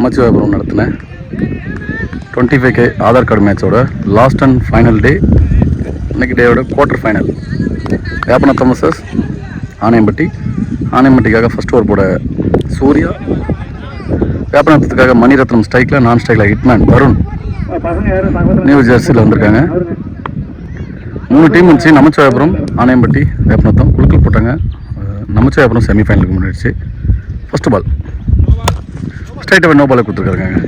நமச்சிவாயபுரம் நடத்தின 25K Aadhaar card மேட்சோட last and final day. இன்னைக்கு டேயோட quarter final. Veppanatham versus Anaiyampatti. ஆனையம்பட்டிக்காக ஃபர்ஸ்ட் ஓவர் போட சூர்யா, வேப்பனத்தத்துக்காக மணிரத்னம் ஸ்ட்ரைக்கில், நான் ஸ்ட்ரைக்கில் ஹிட்மேன் தருண் நியூ ஜெர்சியில் வந்திருக்காங்க. 3 டீம் இருந்துச்சு. நமச்சிவாயபுரம், ஆனையம்பட்டி, வேப்பனத்தம் குழுக்கள் போட்டாங்க. நமச்சிவாயபுரம் செமிஃபைனலுக்கு முன்னாடிச்சு. ஃபர்ஸ்ட் பால் ஸ்ட்ரைட்டாக நோ பாலை கொடுத்துருக்காங்க.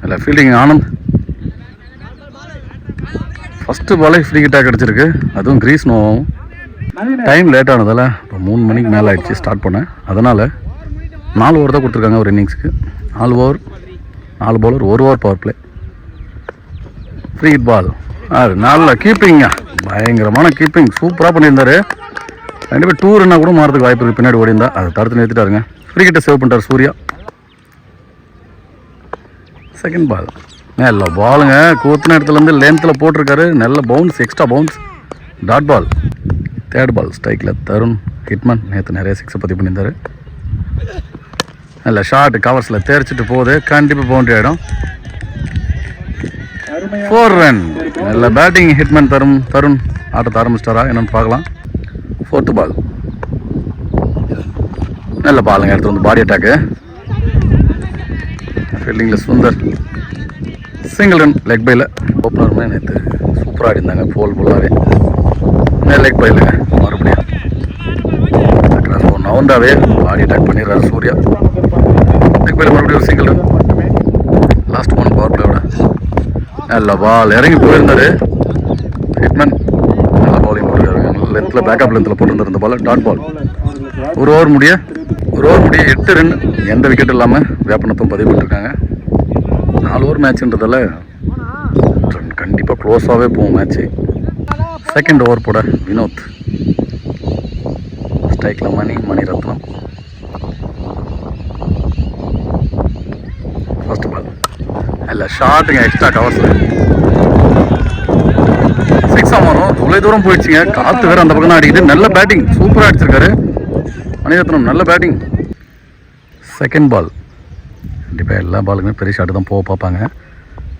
இல்லை ஃபீல்டிங் ஆனந்த். ஃபஸ்ட்டு பாலே ஃப்ரீ கிட்டாக கிடச்சிருக்கு. அதுவும் கிரீஸ் நோவும். டைம் லேட் ஆனதால் இப்போ 3 மணிக்கு மேலே ஆகிடுச்சு ஸ்டார்ட் பண்ணேன். அதனால் 4 ஓவர் தான் கொடுத்துருக்காங்க ஒரு இன்னிங்ஸுக்கு. 4 over 4 bowler, 1 over power play. Free hit ball. நல்ல கீப்பிங்க, பயங்கரமான கீப்பிங், சூப்பராக பண்ணியிருந்தார். கண்டிப்பாக 2 ரன்னா கூட மாறதுக்கு வாய்ப்பு இருக்குது. பின்னாடி ஓடிந்தா அதை தடுத்து நிறுத்திட்டாருங்க. ஃப்ரீ கிட்ட சேவ் பண்ணிட்டார் சூர்யா. செகண்ட் பால் நல்ல பாலுங்க, கூத்தின இடத்துலேருந்து லென்த்தில் போட்டிருக்காரு. நல்ல bounce, extra bounce, dot ball. Third ball ஸ்ட்ரைக்கில் தருண் ஹிட்மேன். நேற்று நிறைய 6 பதிவு பண்ணியிருந்தார். நல்ல ஷார்ட் கவர்ஸில் தேர்ச்சிட்டு போகுது. கண்டிப்பாக பவுண்டரி ஆகிடும். 4 ரன். நல்ல பேட்டிங் ஹிட்மேன் தருண் ஆட்டத்தை ஆரம்பிச்சிட்டாரா என்னன்னு பார்க்கலாம். 4th பால் நல்ல பாலுங்க, எடுத்து வந்து பாடி அட்டாக்கு. ஃபீல்டிங்கில் சுந்தர் சிங்கிள் ரன் லெக் பையில். ஓப்பனருமே நேற்று சூப்பராக ஆடிருந்தாங்க. ஃபுல்லாகவே லெக் பையிலுங்க. மறுபடியும் நவுண்டாவே பாடி அட்டாக் பண்ணிடுறாரு சூர்யா. லெக் பையில் மறுபடியும் ஒரு சிங்கிள் ரன். லாஸ்ட் 1 பவர் பிளேயோட நல்ல பால் இறங்கி போயிருந்தார் ஹிட்மேன். நல்ல பாலிங் போட்டுருக்காரு. லென்த்தில் பேக்கப் லென்த்தில் போட்டுருந்தார் இந்த பால். Dot ball. ஒரு ஓவர் முடிய 8 ரன். எந்த விக்கெட் இல்லாமல் வேப்பனத்தும் பதிவு பண்ணிருக்காங்க. 4 ஓவர் மேட்ச்ன்றதால கண்டிப்பாக க்ளோஸாகவே போகும் மேட்ச்சு. செகண்ட் ஓவர் போட வினோத். ஸ்ட்ரைக்கில் மணிரத்னம். ஃபர்ஸ்ட் பால் இல்லை ஷார்ட்டுங்க, எக்ஸ்ட்ரா கவர்ஸில் 6 வரும். இவ்வளோ தூரம் போயிடுச்சுங்க. காற்று வேறு அந்த பக்கம் தான் அடிக்குது. நல்ல பேட்டிங், சூப்பராக அடிச்சிருக்காரு மணிரத்னம். நல்ல பேட்டிங். செகண்ட் பால் கண்டிப்பாக எல்லா பாலுக்குமே பெரிய ஷாட்டு தான் போக பார்ப்பாங்க.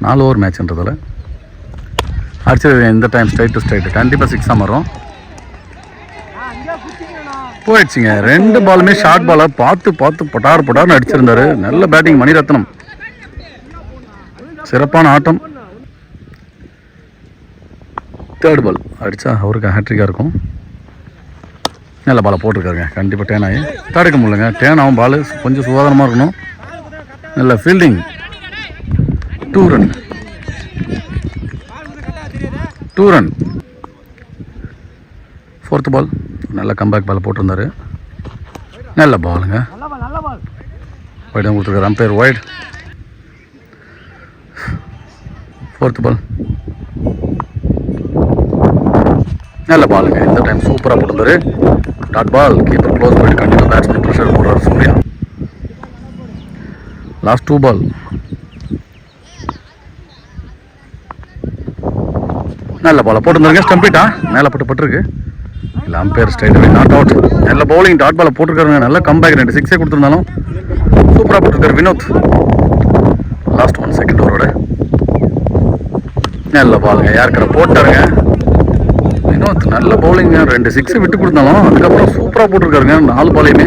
4 ஓவர் மேட்ச்ன்றதால அடிச்சது இந்த டைம் ஸ்ட்ரைட் டு ஸ்ட்ரைட்டு கண்டிப்பாக 6 வரும். போயிடுச்சுங்க. 2 பாலுமே ஷார்ட் பாலை பார்த்து பட்டார்னு அடிச்சிருந்தாரு. நல்ல பேட்டிங் மணிரத்னம். சிறப்பான ஆட்டம். தேர்ட் பால் அடித்தா அவருக்கு ஹேட்ரிக்காக இருக்கும். நல்ல பாலை போட்டிருக்காருங்க. கண்டிப்பாக டேன் ஆகி தடுக்க முடியலங்க. டேன் ஆகும் பால் கொஞ்சம் சுகாதாரமாக இருக்கணும். நல்ல ஃபீல்டிங். 2 ரன். 2 ரன். 4th பால் நல்ல கம்பேக் பால் போட்டிருந்தாரு. நல்ல பாலுங்க. வைடம் கொடுத்துருக்காரு அம்பையர். வைட். 4th பால் நல்ல பாலுங்க. இந்த டைம் சூப்பராக போட்டிருந்தாரு. Dot ball. கீப்பர் க்ளோஸ் போயிட்டு கண்டிப்பாக பேட்ஸ்மேன் ப்ரெஷர் போடுறாரு சூர்யா. லாஸ்ட் 2 பால் நல்ல பாலை போட்டுருந்தாருங்க. ஸ்டம்பிட்டா மேலே பட்டுருக்கு. இல்லை அம்பையர் ஸ்ட்ரைட் நாட் அவுட். நல்ல பவுலிங். டாட் பாலை போட்டிருக்காருங்க. நல்ல கம்பேக். 2 6 கொடுத்துருந்தாலும் சூப்பராக போட்டிருக்காரு வினோத். லாஸ்ட் 1 செகண்ட் ஓவரோட நல்ல பாலுங்க. யாருக்கிற போட்டாருங்க வினோத். நல்ல பவுலிங்க. 2 6 விட்டு கொடுத்தாலும் அதுக்கப்புறம் சூப்பராக போட்டிருக்காருங்க. 4 பாலையுமே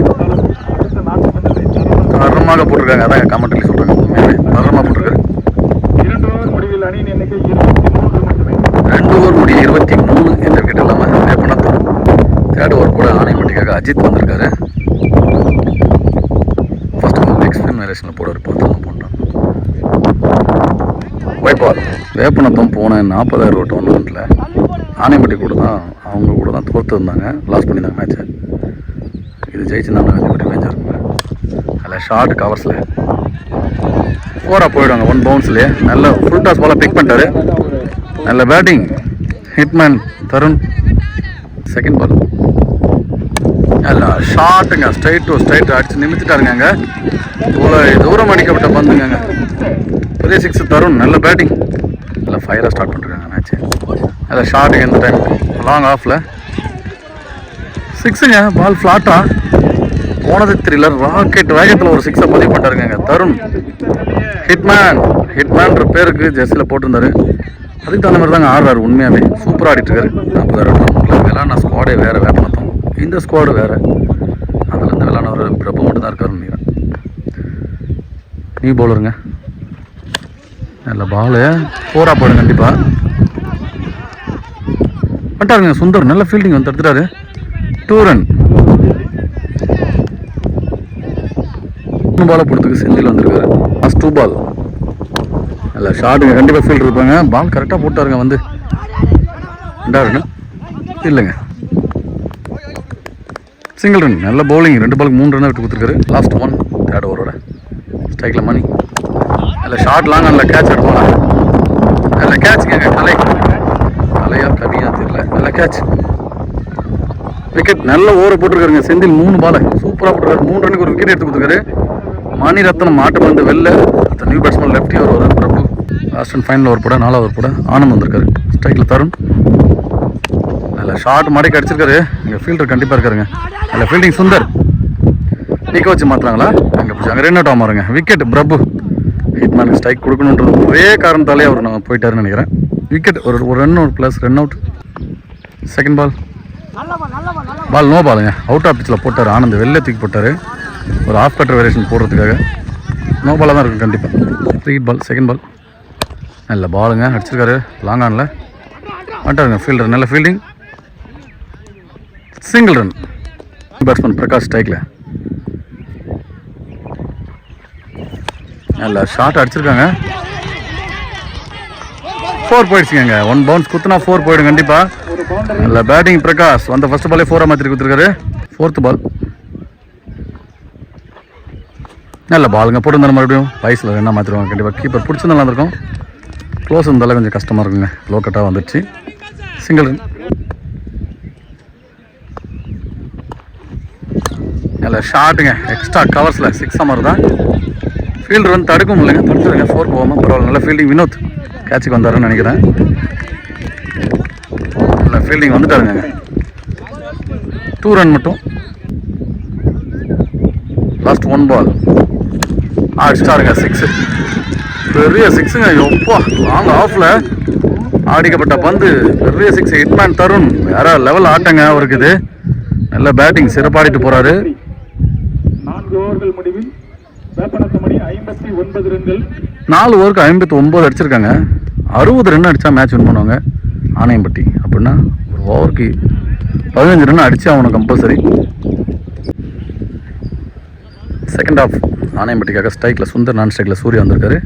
தரமாக போட்டிருக்காங்க. அதான் கமெண்ட்ரி சொல்கிறாங்க. தரமாக போட்டிருக்காரு. 2 ஓவர் முடிய 23. எந்த விக்கெட் இல்லாமல் வேப்பனத்தம். தேர்ட் ஓவர் கூட ஆனையம்பட்டிக்காக அஜித் வந்திருக்காரு. ஃபர்ஸ்ட் எக்ஸ்பிளைன் வேரியேஷனில் போட ஒரு 10 ரன் போட்டான். வைப்பால் வேப்பனத்தம் போன 40,000 டோர்னமெண்ட்டில் ஆனையம்பட்டி அவங்க கூட தான் தோற்று இருந்தாங்க. லாஸ் பண்ணியிருந்தாங்க மேட்ச்சை. இது ஜெயிச்சுருந்தாங்க. கொஞ்சம் ரிவெஞ்சாக இருக்குங்க. அதில் ஷார்ட் கவர்ஸில் 4 போயிடுவாங்க. 1 பவுன்ஸ்லேயே நல்ல ஃபுல் டாஸ் பாலை பிக் பண்ணிட்டாரு. நல்ல batting hitman Tarun. Second ball நல்ல ஷார்ட்டுங்க. ஸ்ட்ரைட் டு ஸ்ட்ரைட் அடிச்சு நிமித்திட்டாருங்க. அங்கே இவ்வளோ தூரம் அடிக்கப்பட்ட பந்துங்க. பெரிய 6 தருண். நல்ல பேட்டிங். நல்லா ஃபயராக ஸ்டார்ட் பண்ணிருக்காங்க மேட்ச்சு. நல்ல ஷார்ட்டுங்க. இந்த டைம் லாங் ஆஃபில் 6ங்க. பால் ஃப்ளாட்டாக போனது தெரியல, ராக்கெட் வேகத்தில் ஒரு 6 பதிவு பண்ணிட்டாருங்க தருண். ஹிட்மேன்ற பேருக்கு ஜெர்சியில் போட்டிருந்தாரு. அதுக்கு தகுந்த மாதிரி தாங்க ஆடுறாரு. உண்மையாகவே சூப்பராக ஆடிட்டுருக்காரு. 40,000 விளாட்ன ஸ்குவாடே வேறு வேப்பனத்தம், இந்த ஸ்குவாடு வேறு. அதுலேருந்து விளாட்ன ஒரு பிரபு மட்டும் தான் இருக்காருன்னு நினைக்கிறேன். நீ பவுலருங்க, நல்ல பாலு, 4 போயிடும் கண்டிப்பாக. வந்துட்டாருங்க சுந்தர், நல்ல ஃபீல்டிங் வந்து தடுத்துட்டாரு. 2 ரன். 3 பாலை போடுறதுக்கு செந்தில் வந்திருக்காரு. ஃபஸ்ட் 2 பால். நல்ல ஷாட்டுங்க, கண்டிப்பாக ஃபீல்டு இருப்பாங்க. பால் கரெக்டாக போட்டாருங்க வந்து. 2 ரன் இல்லைங்க, சிங்கிள் ரன். நல்ல பவுலிங், 2 பாலுக்கு 3 ரன் விட்டு கொடுத்துருக்காரு. லாஸ்ட் 1 3rd ஓவரோட ஸ்ட்ரைக்கில் மணி. நல்ல ஷார்ட் லாங், நல்ல கேட்ச் எடுப்பாங்க. நல்ல கேட்சுங்க, கலையா கவியா தெரியல, நல்ல கேட்ச், விக்கெட். நல்ல ஓவர் போட்டிருக்காருங்க செந்தில். 3 பாலை சூப்பராக போட்டிருக்காரு. 3 ரன்னுக்கு ஒரு விக்கெட் எடுத்து கொடுத்துருக்காரு. மணிரத்னம் மாட்டம் வந்து வெளில. நியூ பேட்ஸ்மேன் லெஃப்டி ஒரு பிரபு. லாஸ்ட் அண்ட் ஃபைனல் ஓவர் போட 4வது ஓவர் போட ஆனந்த் வந்திருக்காரு. ஸ்ட்ரைக்கில் தருண். நல்ல ஷார்ட் மடக்கி அடிச்சிருக்காரு. இங்கே ஃபீல்டர் கண்டிப்பாக இருக்காருங்க. நல்ல ஃபீல்டிங் சுந்தர். நிற்க வச்சு மாற்றுறாங்களா? அங்கே பிடிச்சி அங்கே ரன் அவுட் ஆமாருங்க. விக்கெட் பிரபு. ஹிட்மேனுக்கு ஸ்ட்ரைக் கொடுக்கணுன்றது ஒரே காரணத்தாலே அவர் நான் போயிட்டாருன்னு நினைக்கிறேன். விக்கெட். ஒரு ரன், ஒரு plus run out. Second ball no பாலுங்க. அவுட் ஆஃப் பிச்சில் போட்டார் ஆனந்த். வெளில தூக்கி போட்டார் ஒரு ஆஃப் கட்டர் வேரியேஷன் போடுறதுக்காக. நோ பாலாக தான் இருக்கும் கண்டிப்பாக. 3 பால். செகண்ட் பால் நல்ல பாலுங்க, அடிச்சிருக்காரு லாங் ஆனில். வந்துட்டாருங்க ஃபீல்டர். நல்ல fielding, single run. Batsman Prakash ஸ்ட்ரைக்கில். நல்ல ஷார்ட் அடிச்சிருக்காங்க. 4 போயிடுச்சுங்க. 1 பவுன்ஸ் குத்துனா 4 போயிடும் கண்டிப்பாக. நல்ல பேட்டிங் பிரகாஷ். அந்த ஃபர்ஸ்ட் பாலே 4 மாற்றி கொடுத்துருக்காரு. 4th பால் நல்ல பாலுங்க. போட்டுருந்தாலும் மறுபடியும் வயசில் என்ன மாற்றிடுவாங்க கண்டிப்பாக. கீப்பர் பிடிச்சி நல்லா இருக்கும். க்ளோஸ் இருந்தாலும் கொஞ்சம் கஷ்டமாக இருக்குங்க. லோ கட்டாக வந்துடுச்சு. Single run. நல்ல ஷார்ட்டுங்க, எக்ஸ்ட்ரா கவர்ஸில் 6 மாதிரி தான். ஃபீல்டர் வந்து தடுக்க முடியலைங்க, தடுத்துருங்க. 4 போகாமல் பரவாயில்ல. நல்ல ஃபீல்டிங். வினோத் கேட்சுக்கு வந்தாருன்னு நினைக்கிறேன். நல்ல ஃபீல்டிங் வந்துட்டாருங்க. 2 ரன் மட்டும். லாஸ்ட் 1 பால் அடிச்சிட்டாருங்க. 6, பெரிய 6ங்க. எப்பா லாங் ஆஃபில் ஆடிக்கப்பட்ட பந்து, பெரிய 6. ஹிட்மேன் தருண் வேற லெவல் ஆட்டங்க அவருக்கு இது. நல்ல பேட்டிங், சிறப்பாடிட்டு போறாரு. 4 ஓவர்கள் முடிவில் வேப்பனத்தமணி 59 ரன்கள். 4 ஓவருக்கு 59 அடிச்சிருக்காங்க. 60 ரன் அடிச்சா மேட்ச் வின் பண்ணுவாங்க ஆணையம்பட்டி. அப்படின்னா ஒரு ஓவருக்கு 15 ரன் அடிச்சு அவனுக்கு கம்பல்சரி. செகண்ட் ஆஃப் ஆணையம்பட்டிக்காக ஸ்ட்ரைக்கில் சுந்தர், நான் ஸ்ட்ரைக்கில் சூர்யா வந்திருக்காரு.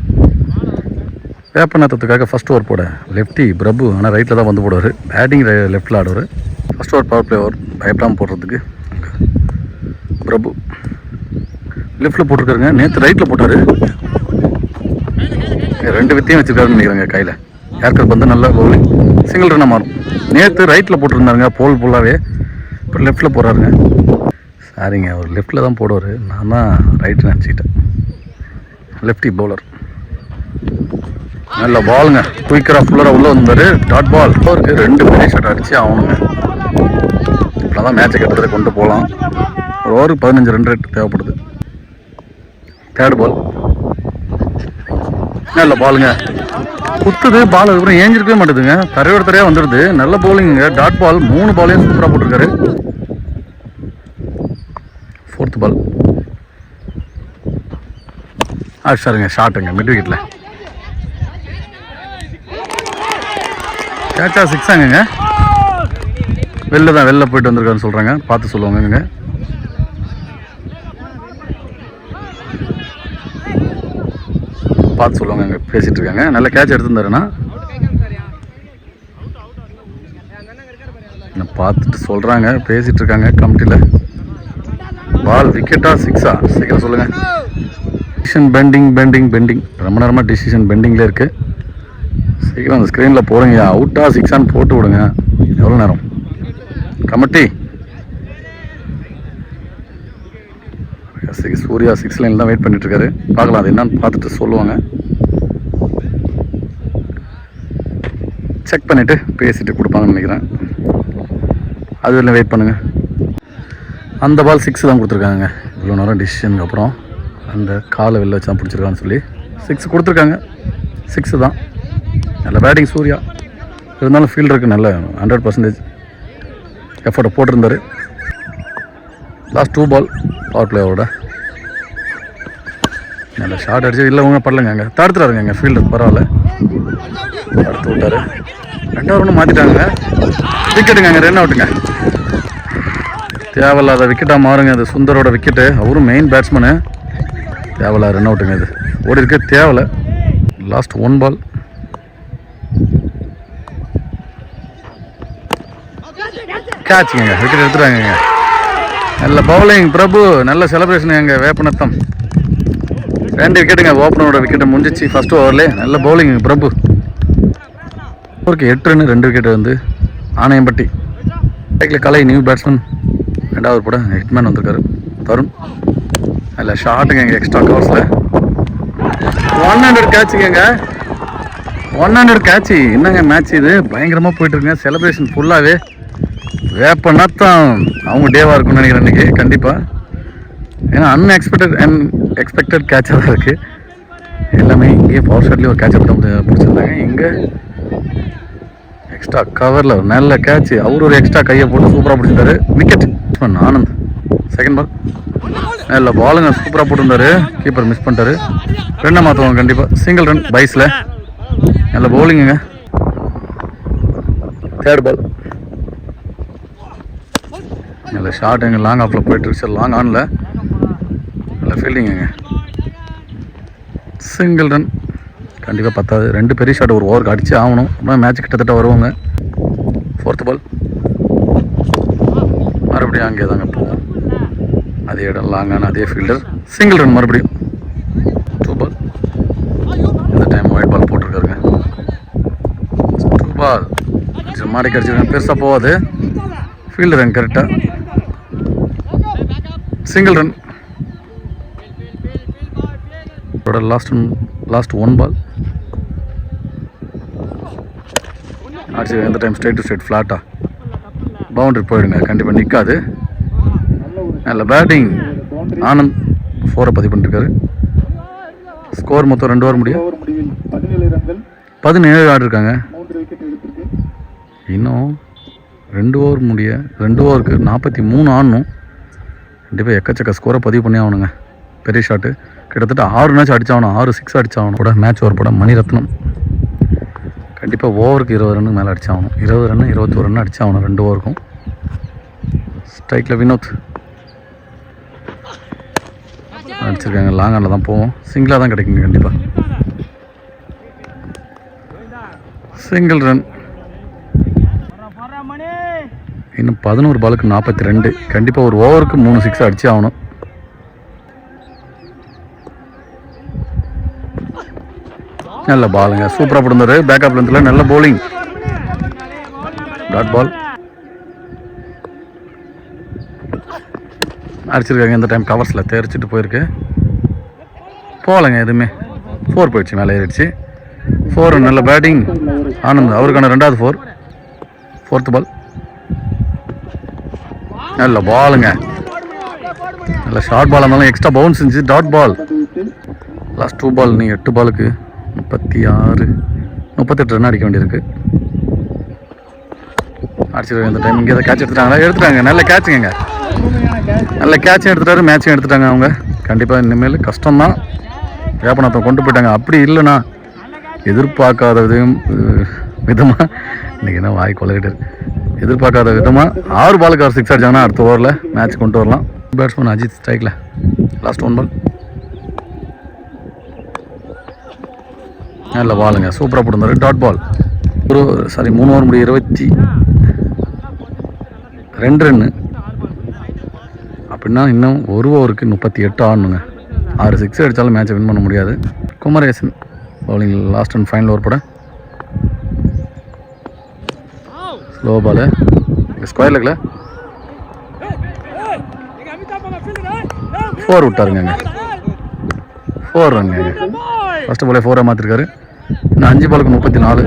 வேப்பநாத்தத்துக்காக ஃபஸ்ட் ஓவர் போட லெஃப்டி பிரபு. ஆனால் ரைட்டில் தான் வந்து போடுவார். பேட்டிங் லெஃப்டில் ஆடுவார். First over power play over பயப்படாமல் போடுறதுக்கு பிரபு லெஃப்டில் போட்டிருக்காருங்க. நேற்று ரைட்டில் போட்டார். 2 வித்தையும் வச்சுருக்காருன்னு நினைக்கிறாங்க கையில். ஏற்கனவே வந்து நல்ல பவுலிங், சிங்கிள் ரன்னாக மாறும். நேற்று ரைட்டில் போட்டுருந்தாருங்க போல் ஃபுல்லாகவே. இப்போ லெஃப்டில் போடுறாருங்க. சாரிங்க, அவர் லெஃப்டில் தான் போடுவார். நான் தான் ரைட்டு நினச்சிக்கிட்டேன். Lefty bowler. நல்ல பாலுங்க, குயிக்கராக ஃபுல்லராக உள்ளே வந்தார். Dot ball. அவருக்கு 2 பெரிய ஷாட் அடித்து ஆகணுங்க. இப்போ தான் மேட்சை கிட்டத்தட்ட கொண்டு போகலாம். ஒரு ஓவருக்கு 15 ரன் ரேட் தேவைப்படுது. 3rd பால் நல்ல பாலுங்க. குத்துது பால், அதுக்கப்புறம் ஏஞ்சிருக்கவே மாட்டேதுங்க. தரையோட தரையாக வந்துடுது. நல்ல பவுலிங்க. Dot ball. 3 பாலையும் சூப்பராக போட்டிருக்காரு. 4th பால் அடிச்சாருங்க. ஷாட்டுங்க மிட் விக்கெட்டில். கேட்சா 6 ஆகுங்க. வெளில போயிட்டு வந்திருக்காருன்னு சொல்கிறாங்க. பார்த்து சொல்லுவாங்க. பார்த்து சொல்லுவாங்க. அங்கே பேசிகிட்டு இருக்காங்க. நல்ல கேட்ச் எடுத்துருந்தாருன்னா பார்த்துட்டு சொல்கிறாங்க. பேசிகிட்டு இருக்காங்க கமிட்டியில். பால் விக்கெட்டா 6ஆ சீக்கிரம் சொல்லுங்கள். Decision pending. ரொம்ப நேரமாக டிசிஷன் பெண்டிங்கில் இருக்குது. சீக்கிரம் அந்த ஸ்க்ரீனில் போடுங்க. அவுட்டா 6ஆன்னு போட்டு விடுங்க. எவ்வளோ நேரம் கமிட்டி? சூர்யா 6 லைனில் தான் வெயிட் பண்ணிட்டுருக்காரு. பார்க்கலாம் அது என்னன்னு பார்த்துட்டு சொல்லுவாங்க. செக் பண்ணிவிட்டு பேசிட்டு கொடுப்பாங்கன்னு நினைக்கிறேன். அது வரையும் வெயிட் பண்ணுங்கள். அந்த பால் 6 தான் கொடுத்துருக்காங்க. இவ்வளோ நேரம் டிசிஷனுக்கு அப்புறம் அந்த காலை வெளில வச்சு தான் பிடிச்சிருக்கான்னு சொல்லி 6 கொடுத்துருக்காங்க. 6 தான். நல்ல பேட்டிங் சூர்யா. இருந்தாலும் ஃபீல்டருக்கு நல்ல 100% எஃபர்ட்டை போட்டிருந்தார். லாஸ்ட் 2 பால் பவர் பிளேயோட நல்ல ஷார்ட் அடிச்சு இல்லை ஒன்றும் படலைங்க. அங்கே தடுத்துறாருங்க எங்கள் ஃபீல்டர். பரவாயில்ல, தடுத்து விட்டார். 2வது ரன் மாற்றிட்டாங்க. விக்கெட்டுங்க. அங்கே ரன் அவுட்டுங்க. தேவையில்லாத விக்கெட்டாக மாறுங்க. அது சுந்தரோட விக்கெட்டு. அவரும் மெயின் பேட்ஸ்மேனு. தேவையில்ல ரன் அவுட்டுங்க. இது ஓடி இருக்க தேவையில்ல. லாஸ்ட் 1 பால். கேட்சுங்க. விக்கெட் எடுத்துட்டாங்க. நல்ல பவுலிங் பிரபு. நல்ல செலிப்ரேஷன் எங்கள் வேப்பநத்தம். 2 விக்கெட்டுங்க. ஓப்பனரோட விக்கெட்டை முடிஞ்சிச்சு ஃபர்ஸ்ட் ஓவர்லேயே. நல்ல பவுலிங் பிரபு. ஓகே 8 ரன் 2 விக்கெட் வந்து ஆணையம்பட்டி. பேக்கில் கலை நியூ பேட்ஸ்மேன். 2வது கூட ஹிட்மேன் வந்திருக்காரு தருண். நல்ல ஷார்ட்டுங்க எங்கள் எக்ஸ்ட்ரா கவர்ஸில். 100 கேட்சுங்க. 100 கேட்சு. என்னங்க மேட்ச் இது? பயங்கரமாக போயிட்டுருக்குங்க. செலிப்ரேஷன் ஃபுல்லாகவே வேப்பநத்தம் அவங்க டேவாக இருக்கும்னு நினைக்கிறேன் இன்றைக்கி கண்டிப்பாக. ஏன்னா எக்ஸ்பெக்டட் கேட்சாக தான் இருக்குது எல்லாமே. இங்கேயே பவர் ஷாட்லேயே ஒரு கேட்சை பிடிச்சிருந்தாங்க. இங்கே எக்ஸ்ட்ரா கவரில் ஒரு நல்ல கேட்சு. அவர் ஒரு எக்ஸ்ட்ரா கையை போட்டு சூப்பராக பிடிச்சிருந்தாரு. விக்கெட் ஆனந்த். 2nd பால். நல்ல பாலுங்க. சூப்பராக போட்டிருந்தாரு. கீப்பர் மிஸ் பண்ணிட்டாரு. 2 மாற்றுவாங்க கண்டிப்பாக. சிங்கிள் ரன் பைஸில். நல்ல பவுலிங்குங்க. 3rd பால். நல்ல ஷார்ட் எங்கள் லாங் ஆஃபில் போயிட்டு லாங் ஆனில். நல்ல ஃபீல்டிங்குங்க. சிங்கிள் ரன் கண்டிப்பாக பத்தாது. 2 பெரிய ஷாட் ஒரு ஓவருக்கு அடித்து ஆகணும். அப்புறம் மேட்ச் கிட்டத்தட்ட வருவாங்க. 4th பால். மறுபடியும் அங்கே தாங்க போவோம். அதே இடம் லாங்கான அதே ஃபீல்டர். சிங்கிள் ரன் மறுபடியும். 2 பால். இந்த டைம் ஒயிட் பால் போட்டிருக்காருங்க. 2 பால். மாடி கடிச்சிருக்கேன். பெருசாக போகாது. ஃபீல்டர் ரன் கரெக்டாக. Single run. லாஸ்ட் 1 பால். அடிச்சு எந்த டைம் ஸ்ட்ரைட் டு ஸ்ட்ரைட் ஃப்ளாட்டாக பவுண்டரி போயிடுங்க. கண்டிப்பாக நிற்காது. நல்ல பேட்டிங் ஆனந்த். 4 பதிவு பண்ணிருக்காரு. ஸ்கோர் மொத்தம் 2 ஓவர் முடியும். 17 ஆடிருக்காங்க. இன்னும் 2 ஓவர் முடிய 2 ஓவருக்கு 43 ஆடணும். கண்டிப்பாக எக்கச்சக்க ஸ்கோரை பதிவு பண்ணி ஆகணுங்க. பெரிய ஷாட்டு. கிட்டத்தட்ட 6 மேட்ச் அடிச்சாகணும். 6 6 அடிச்சாகணும் கூட. மேட்ச் ஓவர் போட மணிரத்னம். கண்டிப்பாக ஓவருக்கு 20 ரன்னு மேலே அடிச்சாகணும். 20 ரன்னு 21 ரன்னு அடிச்சாகணும் 2 ஓவருக்கும். ஸ்ட்ரைக்கில் வினோத் அடிச்சிருக்காங்க. லாங் ஆனில் தான் போவோம். சிங்கிளாக தான் கிடைக்குங்க கண்டிப்பாக. Single run. இன்னும் 11 பாலுக்கு 42. கண்டிப்பாக ஒரு ஓவருக்கு 3 6 அடிச்சு ஆகணும். நல்ல பாலுங்க. சூப்பராக போட்டுருந்தாரு. பேக்கப் லென்த்தில் நல்ல பவுலிங். டாட் பால் அடிச்சிருக்காங்க. இந்த டைம் கவர்ஸில் தெரிச்சிட்டு போயிருக்கு. போகலைங்க எதுவுமே. 4 போயிடுச்சு. மேலே ஏறிடுச்சு. 4 நல்ல பேட்டிங் ஆனந்த். அவருக்கான 2வது 4. 4th பால். நல்ல பாலுங்க. நல்ல ஷார்ட் பால் இருந்தாலும் எக்ஸ்ட்ரா பவுன்ஸ் இருந்துச்சு. Dot ball. Last 2 ball. நீங்கள் 8 பாலுக்கு 38 ரன் அடிக்க வேண்டியிருக்கு. அடிச்சிருக்காங்க. இந்த டைம் இங்கே தான் கேட்ச் எடுத்துட்டாங்க. நல்ல கேட்சுங்க. நல்ல கேட்சும் எடுத்துட்டாரு. மேட்சும் எடுத்துட்டாங்க அவங்க. கண்டிப்பாக இனிமேல் கஷ்டம்தான். வேப்பநத்தம் கொண்டு போயிட்டாங்க. அப்படி இல்லைண்ணா எதிர்பார்க்காத விதமாக இன்றைக்கி என்ன வாய் கொலைகிட்டு எதிர்பார்க்காத விதமாக 6 பாலுக்கு 6 அடிச்சாங்கன்னா அடுத்த ஓவரில் மேட்ச் கொண்டு வரலாம். பேட்ஸ்மேன் அஜித் ஸ்ட்ரைக்கில். லாஸ்ட் 1 பால். நல்ல பாலுங்க. சூப்பராக போட்டுருந்தாரு. Dot ball. 3 ஓவர் முடிய 22 ரன்னு. அப்படின்னா இன்னும் 1 ஓவருக்கு 38 ஆடணுங்க. 6 6 அடித்தாலும் மேட்சை வின் பண்ண முடியாது. Kumaresan bowling. Last and final over போட. ஸ்லோ பாலு. ஸ்கொயர் லெக்கில் 4 விட்டாருங்க. 4 ரன்ங்க. ஃபஸ்ட்டு பாலே 4 மாற்றிருக்காரு. இன்னும் 5 பாலுக்கு 34.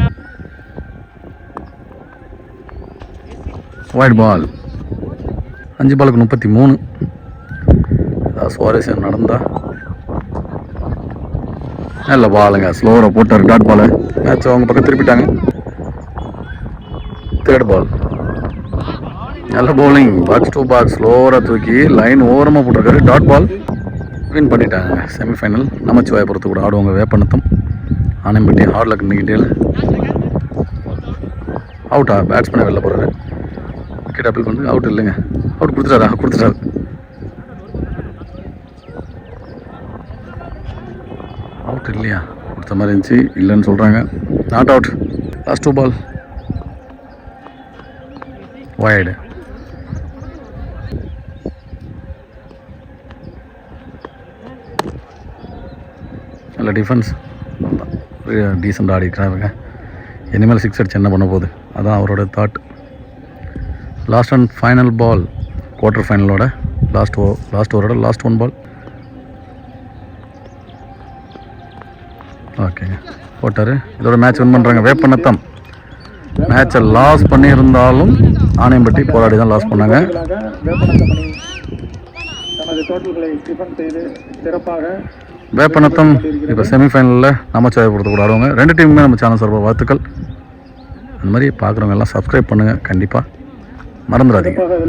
White ball. 5 பாலுக்கு 33. சுவாரஸ்யம் நடந்தா நல்ல பாலுங்க. ஸ்லோவராக போட்டார் டாட் பால். மேட்ச் அவங்க பக்கம் திருப்பிட்டாங்க. தேர்ட் பால் நல்ல பவுலிங். பாக்ஸ் டு பாக்ஸ் ஸ்லோவராக தூக்கி லைன் ஓரமாக போட்டிருக்காரு. Dot ball. வின் பண்ணிட்டாங்க. செமிஃபைனல் நமச்சிவாயை பொறுத்து கூட ஆடுவாங்க வேப்பநத்தம் ஆனையம்பட்டி. ஹார்ட் லக் இன்னைக்கு அவுட்டா? பேட்ஸ்மேனை வெளில போகிறாரு. விக்கெட் அப்பீல் பண்ணி அவுட் இல்லைங்க. அவுட் கொடுத்துட்டாரு. அவுட் இல்லையா? கொடுத்த மாதிரி இருந்துச்சு. இல்லைன்னு சொல்கிறாங்க. Not out. Last 2 ball wide. நல்ல டிஃபென்ஸ். டீசெண்டாக ஆடிக்கிறாங்க. இனிமேல் 6 அடிச்சு என்ன பண்ண போகுது, அதான் அவரோட thought. Last and final ball. Quarter ஃபைனலோட லாஸ்ட் ஓவரோட லாஸ்ட் 1 பால். ஓகேங்க, போட்டார். இதோட மேட்ச் வின் பண்ணுறாங்க வேப்பநத்தம். மேட்சை லாஸ் பண்ணியிருந்தாலும் ஆனையம்பட்டி போராடி தான் லாஸ் பண்ணாங்க. வேப்பநத்தம் இப்போ செமிஃபைனலில் நமச்சிவாயை பொறுத்து கூட ஆடுவாங்க. 2 டீமுமே நம்ம சேனல் சார்பாக வாழ்த்துக்கள். அந்த மாதிரி பார்க்குறவங்க எல்லாம் சப்ஸ்கிரைப் பண்ணுங்கள். கண்டிப்பாக மறந்துடாதீங்க.